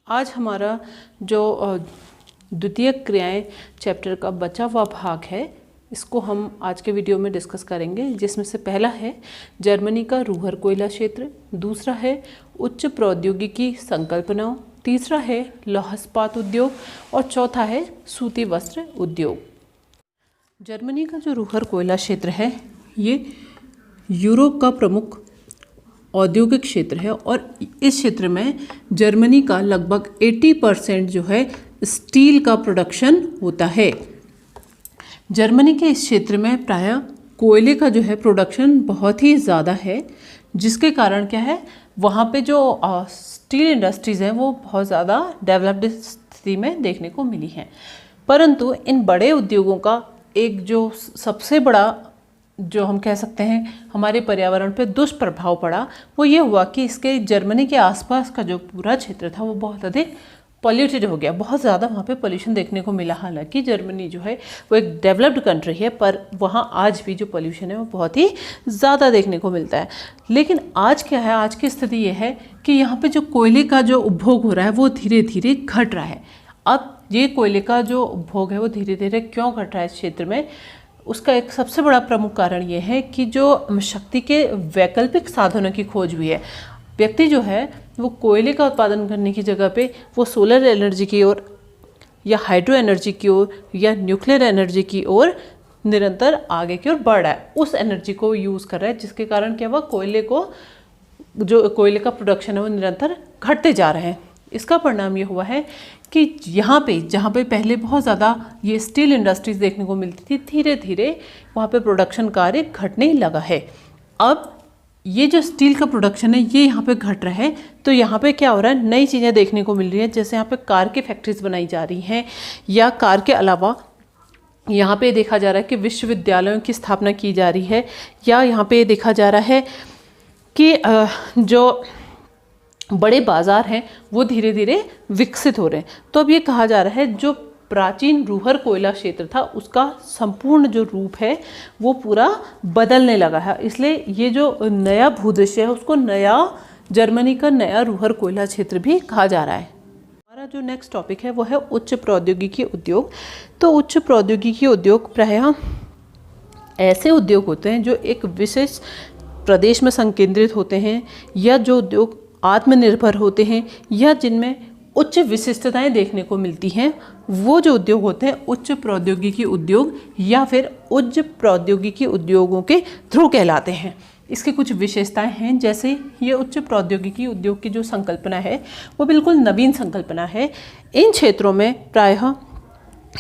आज हमारा जो द्वितीय क्रियाएं चैप्टर का बचा हुआ भाग है, इसको हम आज के वीडियो में डिस्कस करेंगे, जिसमें से पहला है जर्मनी का रूहर कोयला क्षेत्र, दूसरा है उच्च प्रौद्योगिकी संकल्पनाओं, तीसरा है लौह इस्पात उद्योग और चौथा है सूती वस्त्र उद्योग। जर्मनी का जो रूहर कोयला क्षेत्र है ये यूरोप का प्रमुख औद्योगिक क्षेत्र है और इस क्षेत्र में जर्मनी का लगभग 80% जो है स्टील का प्रोडक्शन होता है। जर्मनी के इस क्षेत्र में प्रायः कोयले का जो है प्रोडक्शन बहुत ही ज़्यादा है, जिसके कारण क्या है वहाँ पे जो स्टील इंडस्ट्रीज़ हैं वो बहुत ज़्यादा डेवलप्ड स्थिति में देखने को मिली हैं। परंतु इन बड़े उद्योगों का एक जो सबसे बड़ा जो हम कह सकते हैं हमारे पर्यावरण पे दुष्प्रभाव पड़ा, वो ये हुआ कि इसके जर्मनी के आसपास का जो पूरा क्षेत्र था वो बहुत अधिक पॉल्यूटेड हो गया। बहुत ज़्यादा वहाँ पे पोल्यूशन देखने को मिला। हालांकि जर्मनी जो है वो एक डेवलप्ड कंट्री है, पर वहाँ आज भी जो पोल्यूशन है वो बहुत ही ज़्यादा देखने को मिलता है। लेकिन आज क्या है, आज की स्थिति ये है कि यहाँ पे जो कोयले का जो उपभोग हो रहा है वो धीरे धीरे घट रहा है। अब ये कोयले का जो उपभोग है वो धीरे धीरे क्यों घट रहा है इस क्षेत्र में, उसका एक सबसे बड़ा प्रमुख कारण ये है कि जो शक्ति के वैकल्पिक साधनों की खोज हुई है। व्यक्ति जो है वो कोयले का उत्पादन करने की जगह पे वो सोलर एनर्जी की ओर या हाइड्रो एनर्जी की ओर या न्यूक्लियर एनर्जी की ओर निरंतर आगे की ओर बढ़ रहा है। उस एनर्जी को यूज़ कर रहा है, जिसके कारण क्या हुआ कोयले का प्रोडक्शन है वो निरंतर घटते जा रहे हैं। इसका परिणाम ये हुआ है कि यहाँ पे जहाँ पे पहले बहुत ज़्यादा ये स्टील इंडस्ट्रीज देखने को मिलती थी, धीरे धीरे वहाँ पे प्रोडक्शन कार्य घटने लगा है। अब ये जो स्टील का प्रोडक्शन है ये यहाँ पे घट रहा है, तो यहाँ पे क्या हो रहा है, नई चीज़ें देखने को मिल रही हैं। जैसे यहाँ पे कार की फैक्ट्रीज बनाई जा रही हैं, या कार के अलावा यहाँ पे देखा जा रहा है कि विश्वविद्यालयों की स्थापना की जा रही है, या यहाँ पे देखा जा रहा है कि जो बड़े बाज़ार हैं वो धीरे धीरे विकसित हो रहे हैं। तो अब ये कहा जा रहा है जो प्राचीन रूहर कोयला क्षेत्र था उसका संपूर्ण जो रूप है वो पूरा बदलने लगा है। इसलिए ये जो नया भूदृश्य है उसको नया जर्मनी का नया रूहर कोयला क्षेत्र भी कहा जा रहा है। हमारा जो नेक्स्ट टॉपिक है वो है उच्च प्रौद्योगिकी उद्योग। तो उच्च प्रौद्योगिकी उद्योग प्रायः ऐसे उद्योग होते हैं जो एक विशेष प्रदेश में संकेंद्रित होते हैं, या जो उद्योग आत्मनिर्भर होते हैं, या जिनमें उच्च विशिष्टताएं देखने को मिलती हैं। वो जो उद्योग होते हैं उच्च प्रौद्योगिकी उद्योग या फिर उच्च प्रौद्योगिकी उद्योगों के थ्रू कहलाते हैं। इसकी कुछ विशेषताएं हैं, जैसे ये उच्च प्रौद्योगिकी उद्योग की जो संकल्पना है वो बिल्कुल नवीन संकल्पना है। इन क्षेत्रों में प्रायः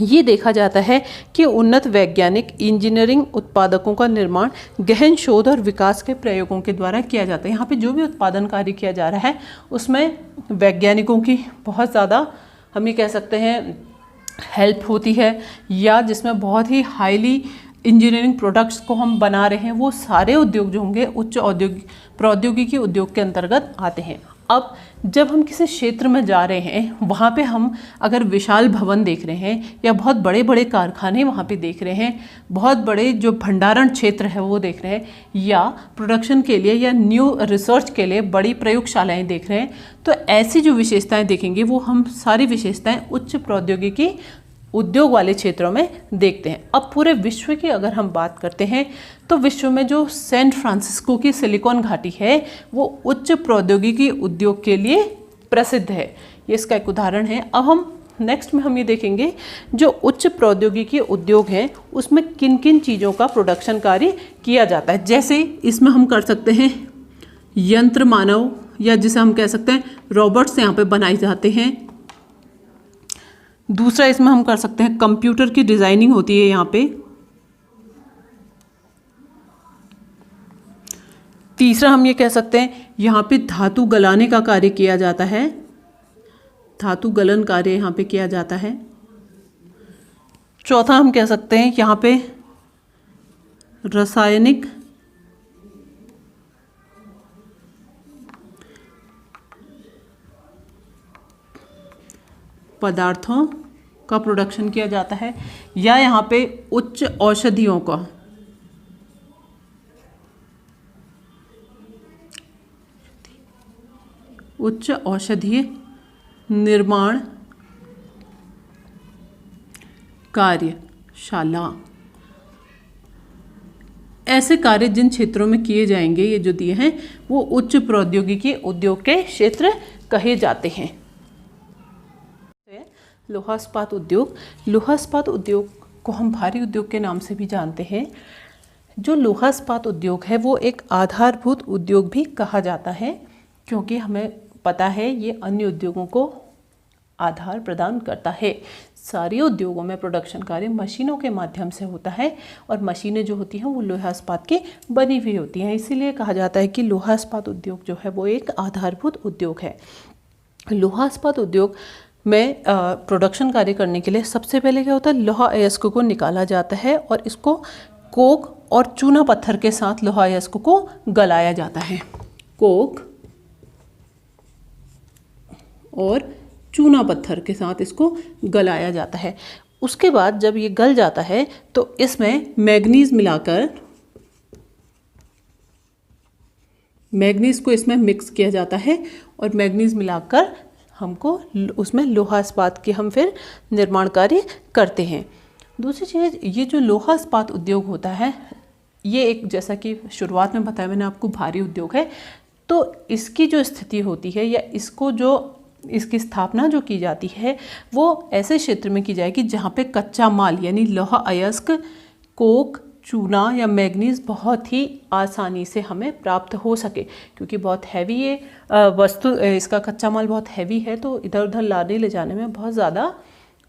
ये देखा जाता है कि उन्नत वैज्ञानिक इंजीनियरिंग उत्पादकों का निर्माण गहन शोध और विकास के प्रयोगों के द्वारा किया जाता है। यहाँ पे जो भी उत्पादन कार्य किया जा रहा है उसमें वैज्ञानिकों की बहुत ज़्यादा हम ये कह सकते हैं हेल्प होती है, या जिसमें बहुत ही हाईली इंजीनियरिंग प्रोडक्ट्स को हम बना रहे हैं, वो सारे उद्योग जो होंगे उच्च प्रौद्योगिकी उद्योग के अंतर्गत आते हैं। अब जब हम किसी क्षेत्र में जा रहे हैं, वहाँ पे हम अगर विशाल भवन देख रहे हैं, या बहुत बड़े बड़े कारखाने वहाँ पे देख रहे हैं, बहुत बड़े जो भंडारण क्षेत्र है वो देख रहे हैं, या प्रोडक्शन के लिए या न्यू रिसर्च के लिए बड़ी प्रयोगशालाएं देख रहे हैं, तो ऐसी जो विशेषताएं देखेंगे वो हम सारी विशेषताएं उच्च प्रौद्योगिकी उद्योग वाले क्षेत्रों में देखते हैं। अब पूरे विश्व की अगर हम बात करते हैं तो विश्व में जो सैन फ्रांसिस्को की सिलिकॉन घाटी है वो उच्च प्रौद्योगिकी उद्योग के लिए प्रसिद्ध है। ये इसका एक उदाहरण है। अब हम नेक्स्ट में हम ये देखेंगे जो उच्च प्रौद्योगिकी उद्योग हैं उसमें किन किन चीज़ों का प्रोडक्शन कार्य किया जाता है। जैसे इसमें हम कर सकते हैं यंत्र मानव, या जिसे हम कह सकते हैं रोबोट्स यहाँ पे बनाए जाते हैं। दूसरा इसमें हम कर सकते हैं कंप्यूटर की डिज़ाइनिंग होती है यहाँ पे। तीसरा हम ये कह सकते हैं यहाँ पे धातु गलाने का कार्य किया जाता है, धातु गलन कार्य यहाँ पे किया जाता है। चौथा हम कह सकते हैं यहाँ पे रासायनिक पदार्थों का प्रोडक्शन किया जाता है, या यहाँ पे उच्च औषधियों का उच्च औषधीय निर्माण कार्यशाला। ऐसे कार्य जिन क्षेत्रों में किए जाएंगे, ये जो दिए हैं वो उच्च प्रौद्योगिकी उद्योग के क्षेत्र कहे जाते हैं। लोहा इस्पात उद्योग। लोहा इस्पात उद्योग को हम भारी उद्योग के नाम से भी जानते हैं। जो लोहा इस्पात उद्योग है वो एक आधारभूत उद्योग भी कहा जाता है, क्योंकि हमें पता है ये अन्य उद्योगों को आधार प्रदान करता है। सारे उद्योगों में प्रोडक्शन कार्य मशीनों के माध्यम से होता है और मशीनें जो होती हैं वो लोहा इस्पात की बनी हुई होती हैं। इसीलिए कहा जाता है कि लोहा इस्पात उद्योग जो है वो एक आधारभूत उद्योग है। लोहा इस्पात उद्योग में प्रोडक्शन कार्य करने के लिए सबसे पहले क्या होता है, लोहा अयस्क को निकाला जाता है और इसको कोक और चूना पत्थर के साथ लोहा अयस्क को गलाया जाता है। कोक और चूना पत्थर के साथ इसको गलाया जाता है। उसके बाद जब ये गल जाता है तो इसमें मैग्नीज मिलाकर, मैग्नीज को इसमें मिक्स किया जाता है और मैग्नीज मिलाकर हमको उसमें लोहा इस्पात के हम फिर निर्माण कार्य करते हैं। दूसरी चीज़, ये जो लोहा इस्पात उद्योग होता है ये एक, जैसा कि शुरुआत में बताया मैंने आपको, भारी उद्योग है। तो इसकी जो स्थिति होती है या इसको जो इसकी स्थापना जो की जाती है वो ऐसे क्षेत्र में की जाएगी जहाँ पे कच्चा माल यानी लोहा अयस्क, कोक, चूना या मैग्नीज बहुत ही आसानी से हमें प्राप्त हो सके, क्योंकि बहुत हैवी ये वस्तु, इसका कच्चा माल बहुत हैवी है तो इधर उधर लाने ले जाने में बहुत ज़्यादा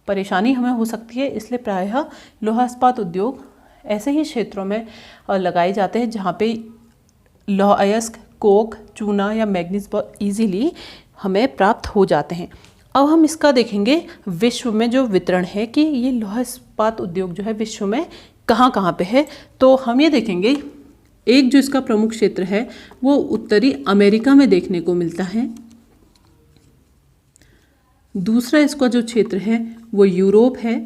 परेशानी हमें हो सकती है। इसलिए प्रायः लोहा इस्पात उद्योग ऐसे ही क्षेत्रों में लगाए जाते हैं जहाँ पे लोहा अयस्क, कोक, चूना या मैग्नीज बहुत ईजीली हमें प्राप्त हो जाते हैं। अब हम इसका देखेंगे विश्व में जो वितरण है कि ये लोहा इस्पात उद्योग जो है विश्व में कहाँ कहाँ पे है। तो हम ये देखेंगे, एक जो इसका प्रमुख क्षेत्र है वो उत्तरी अमेरिका में देखने को मिलता है। दूसरा इसका जो क्षेत्र है वो यूरोप है।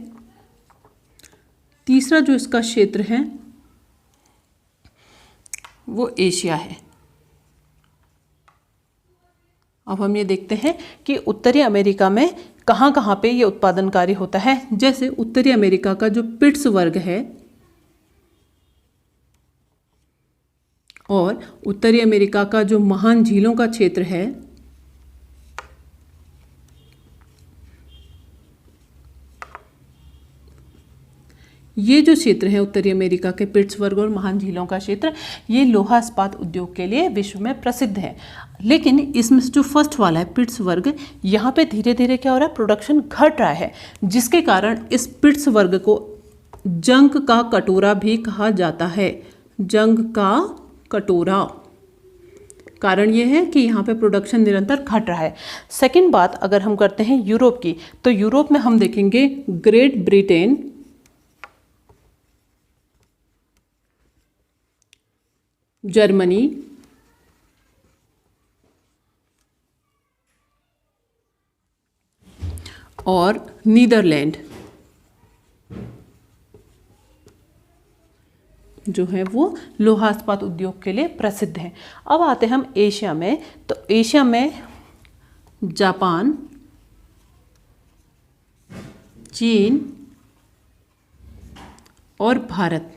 तीसरा जो इसका क्षेत्र है वो एशिया है। अब हम ये देखते हैं कि उत्तरी अमेरिका में कहाँ कहाँ पे ये उत्पादन कार्य होता है। जैसे उत्तरी अमेरिका का जो पिट्सबर्ग है और उत्तरी अमेरिका का जो महान झीलों का क्षेत्र है, ये जो क्षेत्र है उत्तरी अमेरिका के पिट्सबर्ग और महान झीलों का क्षेत्र, ये लोहा इस्पात उद्योग के लिए विश्व में प्रसिद्ध है। लेकिन इसमें जो फर्स्ट वाला है पिट्सबर्ग, यहाँ पे धीरे धीरे क्या हो रहा है, प्रोडक्शन घट रहा है, जिसके कारण इस पिट्सबर्ग को जंग का कटोरा भी कहा जाता है। जंग का कटोरा, कारण ये है कि यहाँ पे प्रोडक्शन निरंतर घट रहा है। सेकंड बात अगर हम करते हैं यूरोप की, तो यूरोप में हम देखेंगे ग्रेट ब्रिटेन, जर्मनी, और नीदरलैंड जो है वो लोहा इस्पात उद्योग के लिए प्रसिद्ध हैं। अब आते हैं हम एशिया में, तो एशिया में जापान, चीन और भारत,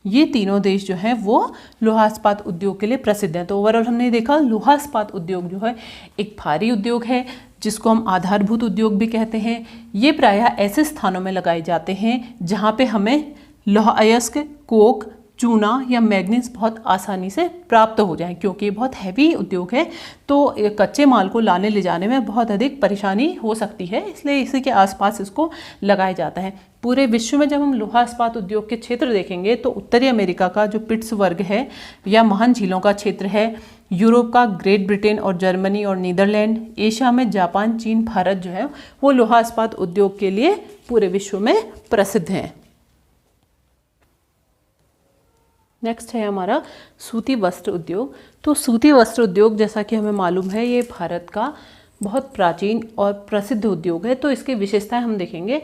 ये तीनों देश जो हैं वो लोहा इस्पात उद्योग के लिए प्रसिद्ध हैं। तो ओवरऑल हमने देखा लोहा इस्पात उद्योग जो है एक भारी उद्योग है जिसको हम आधारभूत उद्योग भी कहते हैं। ये प्रायः ऐसे स्थानों में लगाए जाते हैं जहाँ पे हमें लोहा अयस्क, कोक, चूना या मैग्नीज बहुत आसानी से प्राप्त हो जाए, क्योंकि ये बहुत हैवी उद्योग है तो कच्चे माल को लाने ले जाने में बहुत अधिक परेशानी हो सकती है, इसलिए इसी के आसपास इसको लगाया जाता है। पूरे विश्व में जब हम लोहा इस्पात उद्योग के क्षेत्र देखेंगे तो उत्तरी अमेरिका का जो पिट्सबर्ग है या महान झीलों का क्षेत्र है, यूरोप का ग्रेट ब्रिटेन और जर्मनी और नीदरलैंड, एशिया में जापान, चीन, भारत जो है वो लोहा इस्पात उद्योग के लिए पूरे विश्व में प्रसिद्ध हैं। नेक्स्ट है हमारा सूती वस्त्र उद्योग। तो सूती वस्त्र उद्योग जैसा कि हमें मालूम है ये भारत का बहुत प्राचीन और प्रसिद्ध उद्योग है। तो इसकी विशेषताएं हम देखेंगे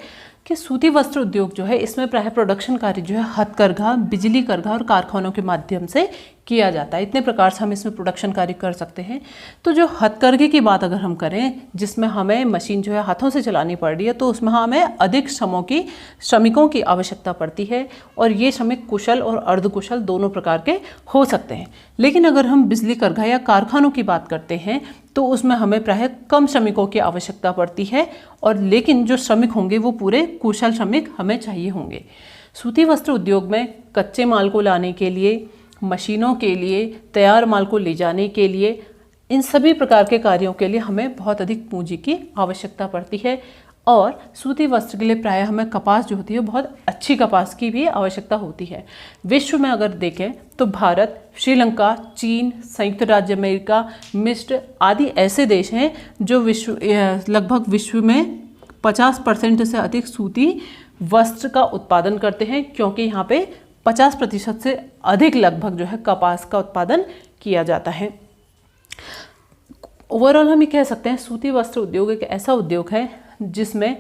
कि सूती वस्त्र उद्योग जो है इसमें प्रायः प्रोडक्शन कार्य जो है हथकरघा, बिजली करघा और कारखानों के माध्यम से किया जाता है। इतने प्रकार से हम इसमें प्रोडक्शन कार्य कर सकते हैं। तो जो हथकरघे की बात अगर हम करें, जिसमें हमें मशीन जो है हाथों से चलानी पड़ रही है, तो उसमें हमें अधिक श्रमिकों की आवश्यकता पड़ती है और ये श्रमिक कुशल और अर्धकुशल दोनों प्रकार के हो सकते हैं। लेकिन अगर हम बिजली करघा या कारखानों की बात करते हैं तो उसमें हमें प्रायः कम श्रमिकों की आवश्यकता पड़ती है, और लेकिन जो श्रमिक होंगे वो पूरे कुशल श्रमिक हमें चाहिए होंगे। सूती वस्त्र उद्योग में कच्चे माल को लाने के लिए, मशीनों के लिए, तैयार माल को ले जाने के लिए, इन सभी प्रकार के कार्यों के लिए हमें बहुत अधिक पूंजी की आवश्यकता पड़ती है। और सूती वस्त्र के लिए प्रायः हमें कपास जो होती है बहुत अच्छी कपास की भी आवश्यकता होती है। विश्व में अगर देखें तो भारत, श्रीलंका, चीन, संयुक्त राज्य अमेरिका, मिस्र आदि ऐसे देश हैं जो लगभग विश्व में 50% से अधिक सूती वस्त्र का उत्पादन करते हैं, क्योंकि यहाँ पे 50% से अधिक लगभग जो है कपास का उत्पादन किया जाता है। ओवरऑल हम ये कह सकते हैं सूती वस्त्र उद्योग एक ऐसा उद्योग है जिसमें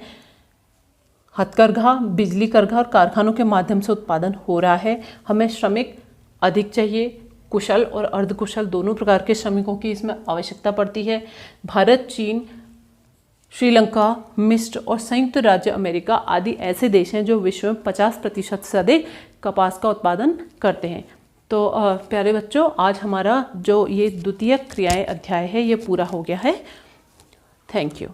हथकरघा, बिजली करघा और कारखानों के माध्यम से उत्पादन हो रहा है। हमें श्रमिक अधिक चाहिए, कुशल और अर्धकुशल दोनों प्रकार के श्रमिकों की इसमें आवश्यकता पड़ती है। भारत, चीन, श्रीलंका, मिस्र और संयुक्त राज्य अमेरिका आदि ऐसे देश हैं जो विश्व में 50% से अधिक कपास का उत्पादन करते हैं। तो प्यारे बच्चों, आज हमारा जो ये द्वितीयक क्रियाएं अध्याय है ये पूरा हो गया है। Thank you.